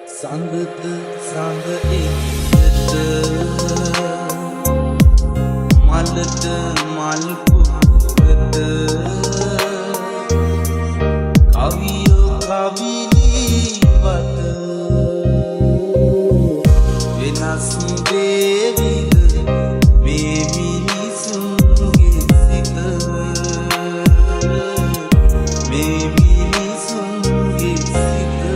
Sangat sangat ikat malat malku kaviyo kavili wat venas devil me minisunge sita me minisunge sita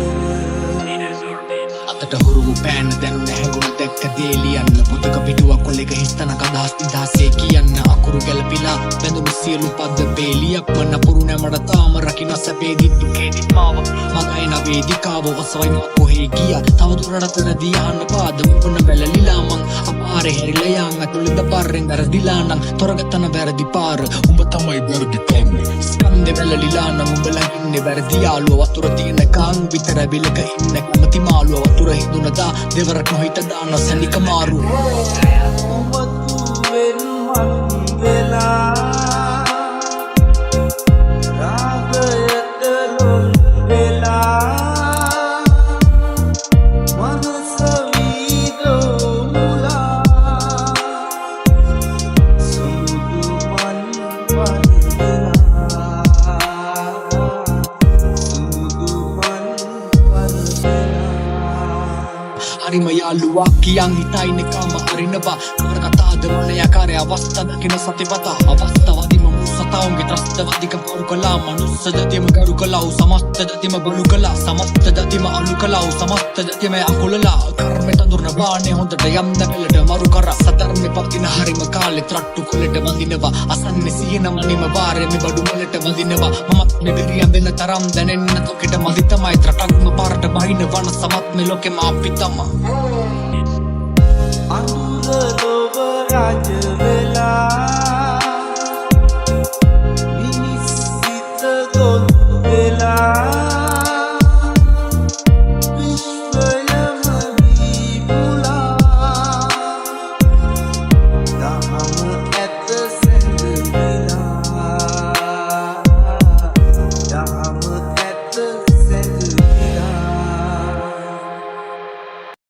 අතට හුරු පෑන දැනුන හැඟුණ දැක්ක දේ ලියන්න පොතක පිටුවක් කොලෙක හිස්තනක අදහස් නිදහසේ කියන්න අකුරු ගැලපිලා බැඳුණු සියලු පද බේලියක් වන පුරු නැමට තාම රකින්න සැපේදිත් දුකේදිත් මාව මගයින වේදිකාව ඔසවයි මා කොහේ ගියා තව දුරටත් නදී අහන්න පාද මුණ වැළලිලා මං අපාරේ හැරිලා යන් අතුලින්ද පාරෙන් වැරදිලා නම් තොරගතන වැරදි පාර උඹ තමයි වැරදි කන්නේ ස්කන්ධේ වැළලිලා නම් උඹලා ඉන්නේ වැරදි යාළුව වතුර තියෙන කන් විතර බිලක ඉන්න කැමති මාළුව වතුර හිඳුනදා දෙවරක් නොහිත දාන සනික මාරු උඹතුවෙන් මත් වෙලා රාගයට ලොල් වෙලා මනස විදෝලා සුදු මල් පල්ලා සුදු මල් පල්ලා හරිම යාළුවා කියන් හිතයින කම අරිනවා කරකතාද මොලයාකාරය අවස්ථා දකින සතිපත අවස්ථාවදිම මුසතාවුන්ගේ ත්‍රස්තවාදික පවරු කලා මනුස්ස දතියම ගරු කලාව සමස්ත දතිම බලු කලා සමස්ත දතිම අලු කලාව සමස්ත දතිම අකුලලා කර්මෙට දුර්න බානේ හොඳට යම්ද වෙලට මරු කර සතරමෙ පක්තින හරිම කාලෙ ත්‍රට්ටු කොලෙට වඳිනවා අසන්නේ සිහින මනිම වාරෙ මෙ බඩු මොලට වඳිනවා මමත් මෙබිරියම් වෙන තරම් දැනෙන්න තොකෙට මදි තමයි ත්‍රටක්ම පාරට බහින වන සමත් මේ ලෝකෙම අපි තමා අඳුර ලොව රජ වෙලා